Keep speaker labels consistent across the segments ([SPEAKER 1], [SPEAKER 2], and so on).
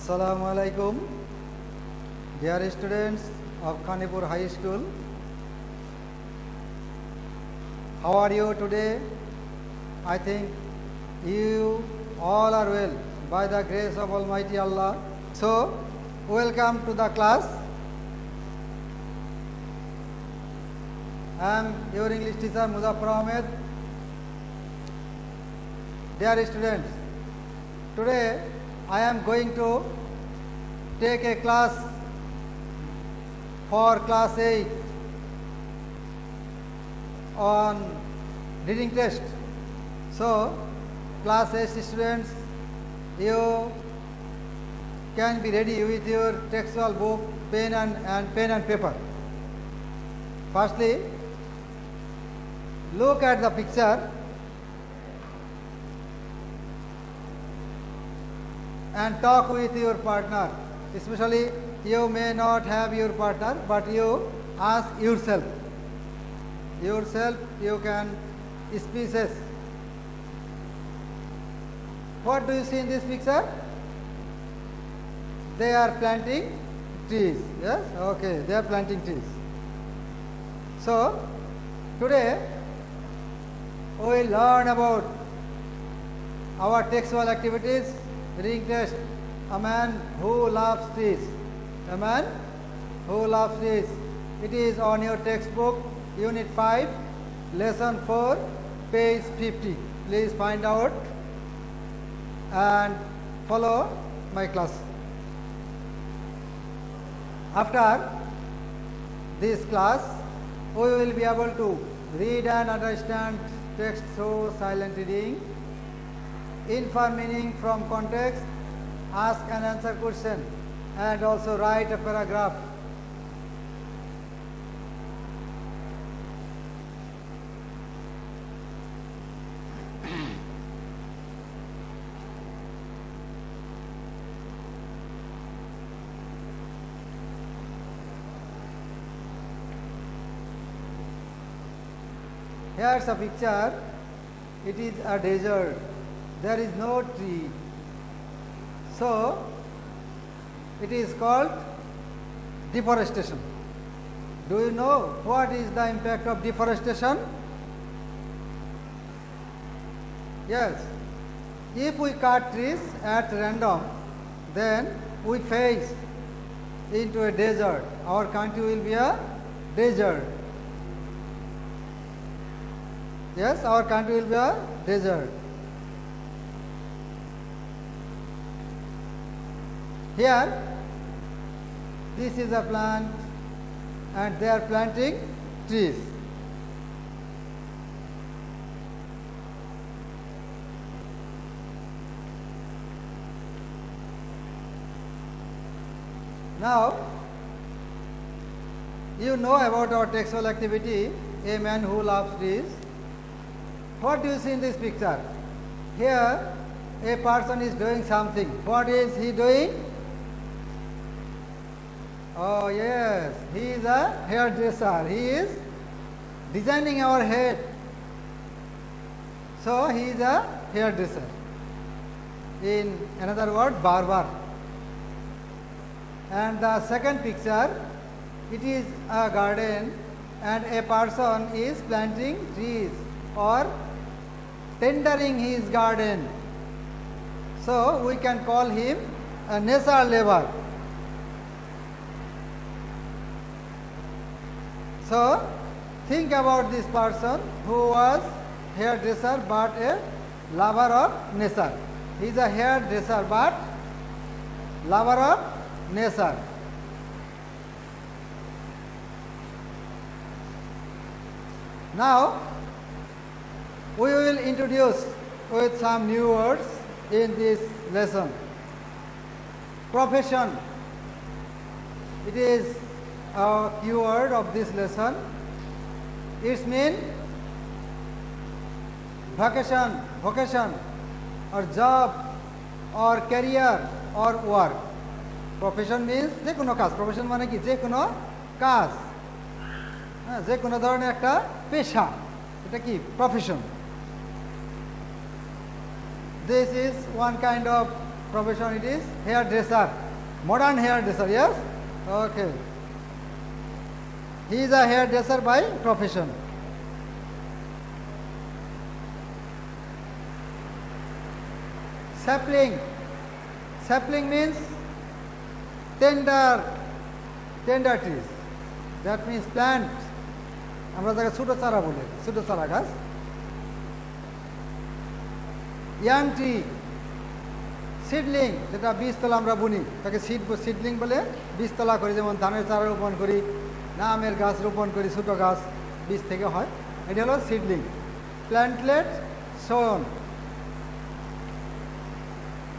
[SPEAKER 1] Assalamu alaikum, dear students of Khanipur High School. How are you today? I think you all are well by the grace of Almighty Allah. So, welcome to the class. I am your English teacher Muzaffar Ahmed. Dear students, today I am going to take a class for class 8 on reading test. So, class 8 students, you can be ready with your textual book, pen and paper. Firstly, look at the picture and talk with your partner. Especially, you may not have your partner, but you ask yourself. You can speak. What do you see in this picture? They are planting trees. Yes? Okay, they are planting trees. So, today we will learn about our textual activities. Reading test, a man who loves trees. A man who loves trees. It is on your textbook, Unit 5, Lesson 4, page 50. Please find out and follow my class. After this class, we will be able to read and understand text through silent reading, infer meaning from context, ask and answer question, and also write a paragraph. Here's a picture. It is a desert. There is no tree. So, it is called deforestation. Do you know what is the impact of deforestation? Yes. If we cut trees at random, then we face into a desert. Our country will be a desert. Yes, our country will be a desert. Here, this is a plant and they are planting trees. Now, you know about our textual activity, a man who loves trees. What do you see in this picture? Here, a person is doing something. What is he doing? Oh yes, he is a hairdresser. He is designing our head. So he is a hairdresser. In another word, barber. And the second picture, it is a garden and a person is planting trees or tendering his garden. So we can call him a nature laborer. So, think about this person who was hairdresser but a lover of nature. He is a hairdresser but lover of nature. Now, we will introduce with some new words in this lesson. Profession. It is a keyword of this lesson. Its mean vocation or job or career or work. Profession means যে কোনো কাজ. Profession মানে কি? যে কোনো কাজ. যে কোনো ধরনের একটা পেশা. এটা কি? Profession. This is one kind of Profession it is hairdresser. Modern hairdresser, yes? Okay. He is a hairdresser by profession. Sapling. Sapling means tender trees. That means plant. আমরা তাকে ছোট চারা বলি, ছোট চারা গাছ। ইয়াং ট্রি, সিডলিং, যেটা বীজতলা আমরা বুনি, তাকে সিডলিং বলে। বীজতলা করি, যেমন ধানের চারা রোপণ করি, আমের গাছ রোপণ করি, ছোট গাছ বীজ থেকে হয়, এটা হলো সিডলিং। প্ল্যান্টলেট, সোন।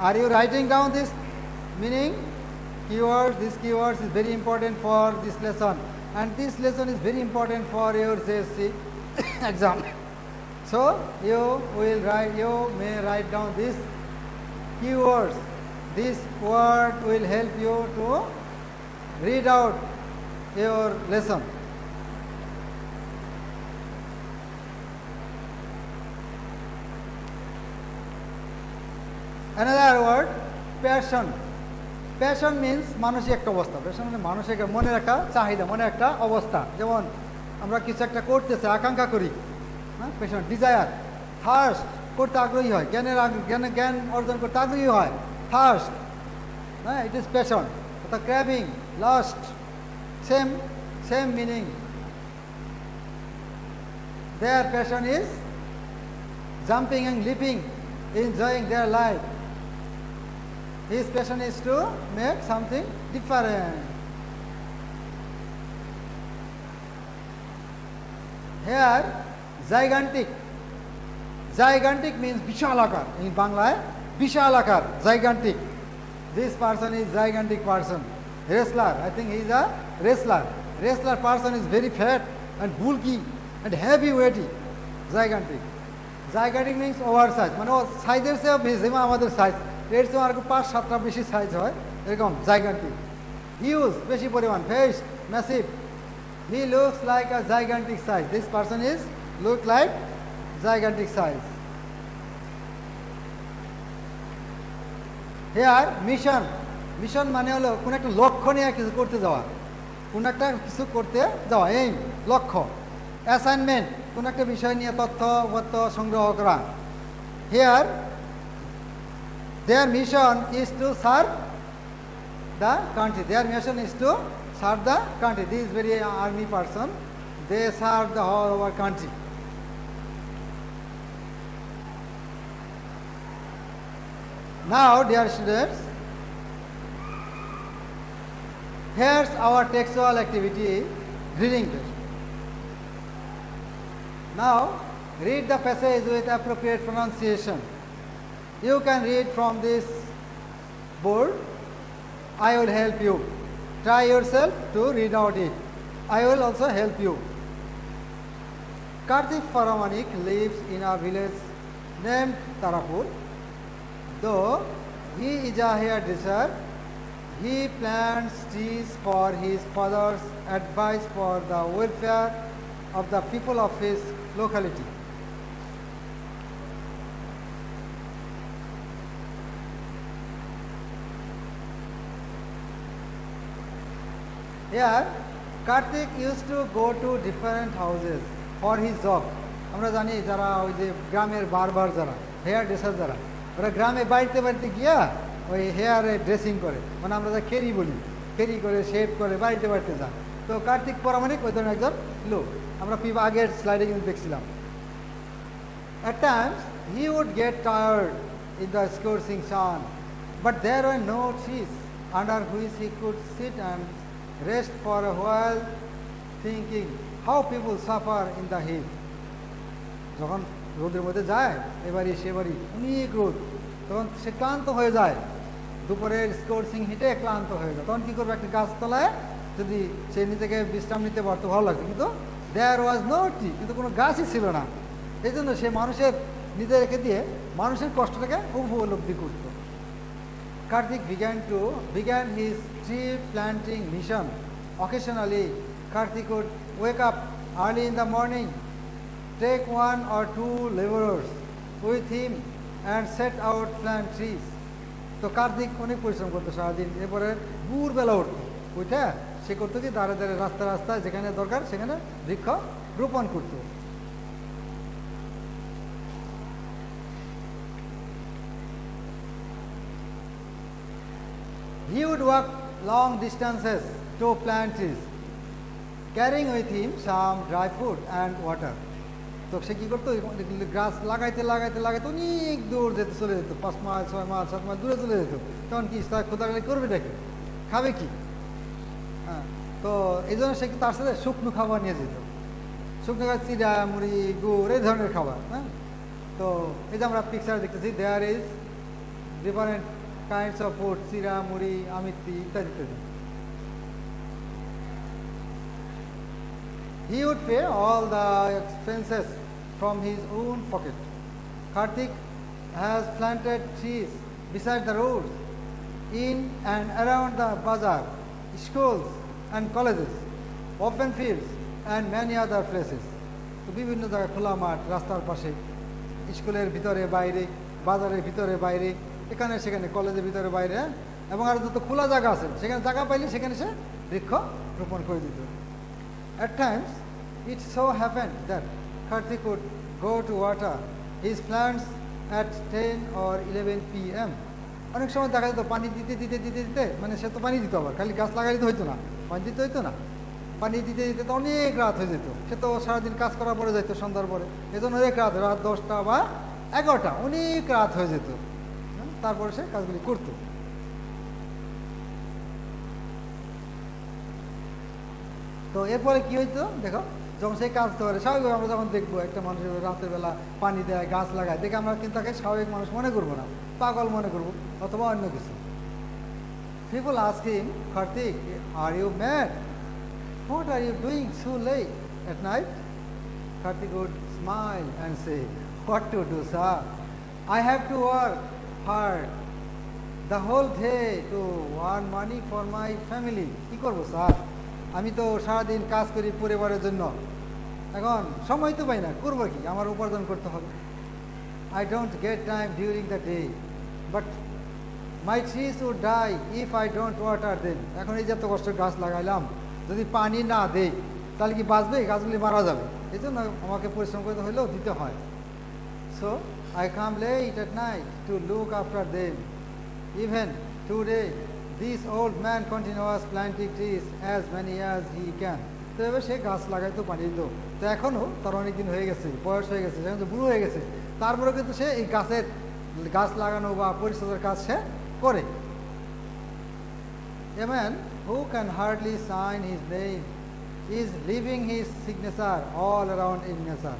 [SPEAKER 1] Are you writing down this meaning? Keywords, these keywords is very important for this lesson, and this lesson is very important for your JSC exam. So you may write down these keywords. This word will help you to read out your lesson. Another word, passion. Passion means মানসিক একটা অবস্থা। Passion মানে মানসিক মনের একটা চাহিদা, মনের একটা অবস্থা। যেমন আমরা কিছু একটা করতে চাই, আকাঙ্ক্ষা করি, হ্যাঁ, passion, desire, thirst, করতে আগ্রহী হয়, জ্ঞান অর্জন করতে আগ্রহী হয়, thirst, হ্যাঁ, it is passion. অর্থাৎ craving, lust, same meaning. Their passion is jumping and leaping, enjoying their life. His passion is to make something different. Here, gigantic. Gigantic means Vishalakar. In Bangla, Vishalakar, gigantic. This person is gigantic person. Wrestler, I think he is a wrestler. Wrestler person is very fat and bulky and heavy weighty. Gigantic. Gigantic means oversize. মানে সাইজের চেয়ে বেশি আমাদের size, এর চেয়ে আর 5-7টা বেশি size হয়, এরকম gigantic. Huge, বেশি পরিমাণ, face, massive. He looks like a gigantic size. This person is look like gigantic size. Here, mission. Mission মানে হলো কোন একটা লক্ষ্য নিয়ে কিছু করতে যাওয়া, কোন একটা কিছু করতে যাওয়া, এই লক্ষ্য। অ্যাসাইনমেন্ট, কোন একটা বিষয় নিয়ে তথ্য সংগ্রহ করা। Here, their mission is to serve the country. Their mission is to serve the country. This is very army person. They serve the whole of our country. Now, dear students, here's our textual activity, reading test. Now, read the passage with appropriate pronunciation. You can read from this board. I will help you. Try yourself to read out it. I will also help you. Kartik Paramanik lives in a village named Tarapur. Though he is a hairdresser, he plants trees for his father's advice for the welfare of the people of his locality. Here, Kartik used to go to different houses for his job. আমরা জানি যারা ওই যে গ্রামের বারবার যারা hair dresser যারা, ওরা গ্রামে বাড়িতে বাড়িতে গিয়া ওই হেয়ারে ড্রেসিং করে, মানে আমরা যা খেরি বলি, খেরি করে শেভ করে বাড়িতে বাড়িতে যা। তো কার্তিক পরামানিক ওই ধরনের একজন লোক, আমরা আগের স্লাইডে কিন্তু দেখছিলাম। At times, he would get tired in the scorching sun, but there were no trees under which he could sit and rest for a while, thinking how people suffer in the heat. যখন রোদের মধ্যে যায়, এবারই সেবারই অনেক রোদ, তখন সে ক্লান্ত হয়ে যায়, দুপুরের স্কোরসিং হিটে ক্লান্ত হয়ে যায়, তখন কী করবে, একটা গাছতলায় যদি সে নিজেকে বিশ্রাম নিতে পারতো ভালো লাগতো, কিন্তু দেয়ার ওয়াজ নো ট্রি, কিন্তু কোনো গাছই ছিল না। এই জন্য সে মানুষের নিজে রেখে দিয়ে মানুষের কষ্টটাকে উপলব্ধি করত। Kartik began his tree planting mission. Occasionally, Kartik would wake up early in the morning, take 1 or 2 laborers with him and set out plant trees. তো কার্তিক অনেক পরিশ্রম করতো সারাদিন, এরপরে ভোরবেলা উঠতো, উঠে সে করতো কি দাঁড়ে দাঁড়ে রাস্তায় যেখানে দরকার সেখানে বৃক্ষ রোপণ করতো। He would walk long distances to plant trees, carrying with him some dry food and water. তো সে কী করতো, গাছ লাগাইতে লাগাইতে লাগাইতে অনেক দূর যেতে চলে যেত, 5 মাইল 6 মাইল 7 মাইল দূরে চলে যেত। তখন কি তার খোদাগালি করবে নাকি, খাবে কি? হ্যাঁ, তো এই জন্য সে তার সাথে শুকনো খাবার নিয়ে যেত, শুকনো খাবার, চিড়া মুড়ি গুড় এই ধরনের খাবার। হ্যাঁ, তো এই যে আমরা পিকচার দেখতেছি, there is different kinds of food, চিড়া মুড়ি আমিত্তি ইত্যাদি ইত্যাদি। He would pay all the expenses from his own pocket. Karthik has planted trees beside the roads, in and around the bazaar, schools and colleges, open fields and many other places. তো বিভিন্ন জায়গায় খোলা মাঠ, রাস্তার পাশে, স্কুলের ভিতরে বাইরে, বাজারের ভিতরে বাইরে, এখানে সেখানে, কলেজের ভিতরে বাইরে, এবং আর যত খোলা জায়গা আছে সেখানে জায়গা পাইলে সেখানে সে বৃক্ষ রোপণ করে দিত। At times, it so happened that Karthik would go to water his plants at 10 or 11 p.m. অনেক সময় দেখা যেত পানি দিতে দিতে দিতে দিতে, মানে সে তো পানি দিত, আবার খালি গাছ লাগাই দিতে হইতো না, পানি দিতে হইতো না, পানি দিতে দিতে তো অনেক রাত হয়ে যেত। সে তো সারাদিন কাজ করার পরে যাইতো সন্ধ্যার পরে, এই জন্য অনেক রাত, রাত 10টা বা 11টা, অনেক রাত হয়ে যেত। তারপরে সে কাজগুলি করতো। তো এরপরে কি হইতো দেখো, যখন সেই কাজ করে, স্বাভাবিক আমরা যখন দেখবো একটা মানুষের রাতের বেলা পানি দেয়, গাছ লাগায়, দেখে আমরা কিন্তু তাকে স্বাভাবিক মানুষ মনে করবো না, পাগল মনে করবো অথবা অন্য কিছু। People ask him, Karthik, are you mad? What are you doing so late at night? Karthik would smile and say, what to do, sir? I have to work hard the whole day to earn money for my family. কি করবো sir, আমি তো সারাদিন কাজ করি পরিবারের জন্য, এখন সময় তো পাই না, করবো কি, আমার উপার্জন করতে হবে। I don't get time during the day, but my trees would die if I don't water them. এখন এই যে এত কষ্ট গাছ লাগাইলাম, যদি পানি না দেই তাহলে কি বাঁচবে, গাছগুলি মারা যাবে, এই জন্য আমাকে পরিশ্রম করতে হলেও দিতে হয়। So I come late at night to look after them. Even today, this old man continues planting trees as many as he can. তো এবার সে গাছ লাগাইতো, পানি দিত। তো এখনও তার অনেক দিন হয়ে গেছে, বয়স হয়ে গেছে, সেখানে তো বুড়ো হয়ে গেছে, তারপরে কিন্তু সে এই গাছ লাগানো বা পরিচর্যার কাজ সে করে। A man who can hardly sign his name is leaving his signature all around in nature.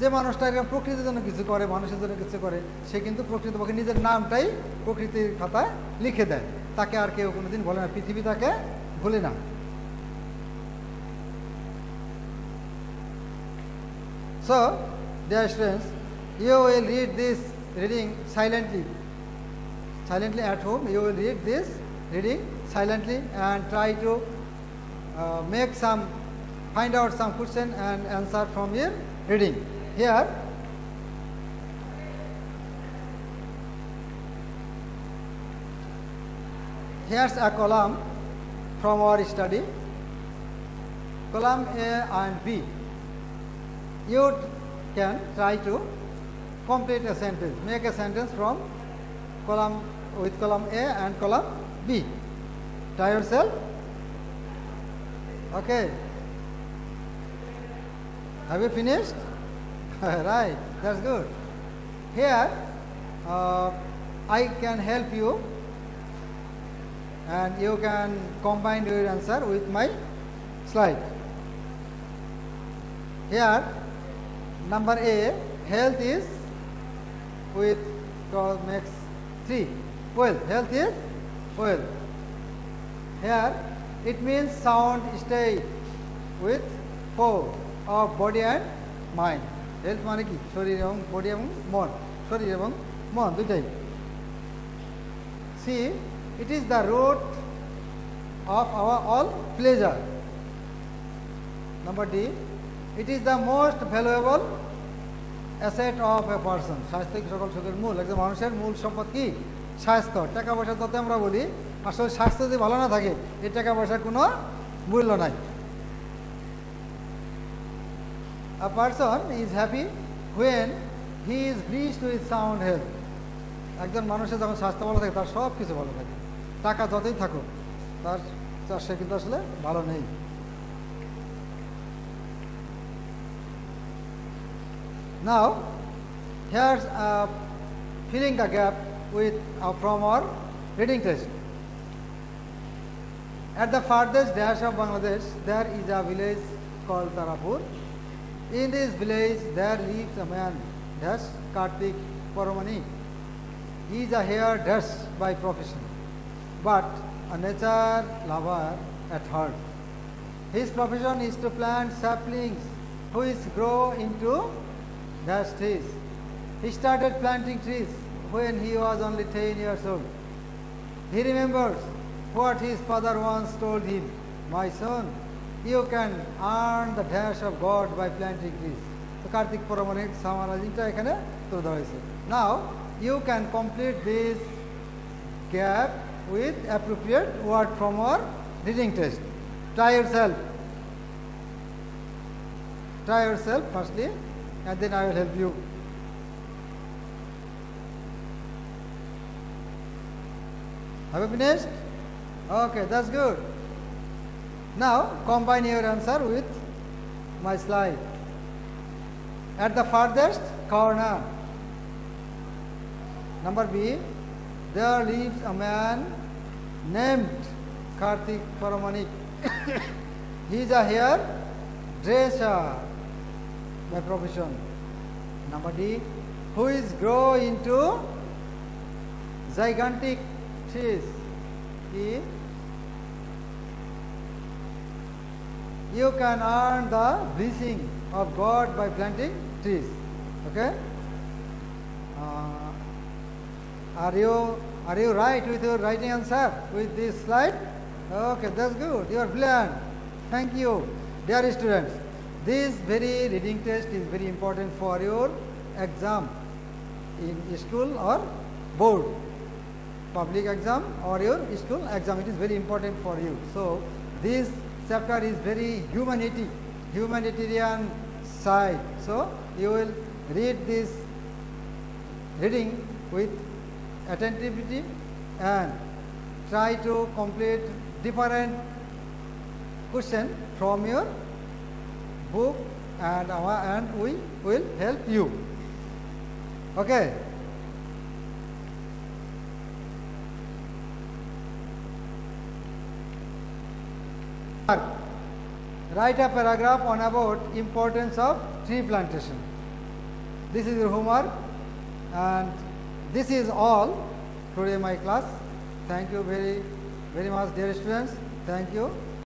[SPEAKER 1] যে মানুষটা এরকম প্রকৃতির জন্য কিছু করে, মানুষের জন্য কিছু করে, সে কিন্তু প্রকৃতপক্ষে নিজের নামটাই প্রকৃতির খাতায় লিখে দেয়, তাকে আর কেউ কোনোদিন বলে না, পৃথিবী তাকে ভুলে না। So, dear students, you will read this reading silently at home. You will read this reading silently and try to find out some question and answer from your reading. Here, here's a column from our study, column A and B. You can try to complete a sentence, make a sentence from column A and column B. Try yourself. Okay. Have you finished? Right, that's good. Here, I can help you and you can combine your answer with my slide. Here, number A, health is with makes 3. Well, health is well. Here, it means sound state with 4 of body and mind. Health মানে কি, শরীর এবং body এবং মন, শরীর এবং মন দুইটাই। C, it is the root of our all pleasure. Number D, it is the most valuable asset of a person. স্বাস্থ্য সকল সুখের মূল, একজন মানুষের মূল সম্পদ কি, স্বাস্থ্য, টাকা পয়সা যত আমরা বলি, আসলে স্বাস্থ্য যদি ভালো না থাকে এই টাকা পয়সার কোনো মূল্য নাই। A person is happy when he is blessed with sound health. একজন মানুষের যখন স্বাস্থ্য ভালো থাকে তার সব কিছু ভালো থাকে, টাকা যতই থাকুক তার সে কিন্তু আসলে ভালো নেই। Now here's filling the gap with from our reading test. At the farthest dash of Bangladesh there is a village called Tarapur. In this village there lives a man dash Kartik Paramani. He is a hairdresser by profession, but a nature lover at heart. His profession is to plant saplings which grow into dash trees. He started planting trees when he was only 10 years old. He remembers what his father once told him, "My son, you can earn the dash of God by planting trees." So Kartik Paramanik summarizingta ekhane তুলে ধরা হয়েছে। Now you can complete this gap with appropriate word from our reading test. Try yourself firstly, and then I will help you. Have you finished? Okay, that's good. Now combine your answer with my slide. At the farthest corner, number B, there lives a man named Kartik Paramanik. He is a hairdresser by profession. Number D, who is grow into gigantic trees. E, you can earn the blessing of God by planting trees. Okay? Are you right with your writing answer with this slide? Okay, that's good. You are brilliant. Thank you, dear students. This very reading test is very important for your exam in school or board, public exam or your school exam. It is very important for you. So this chapter is very humanitarian side. So you will read this reading with attentivity and try to complete different questions from your book, and we will help you. Okay. Write a paragraph on about importance of tree plantation. This is your homework, and this is all today my class. Thank you very much, dear students. Thank you.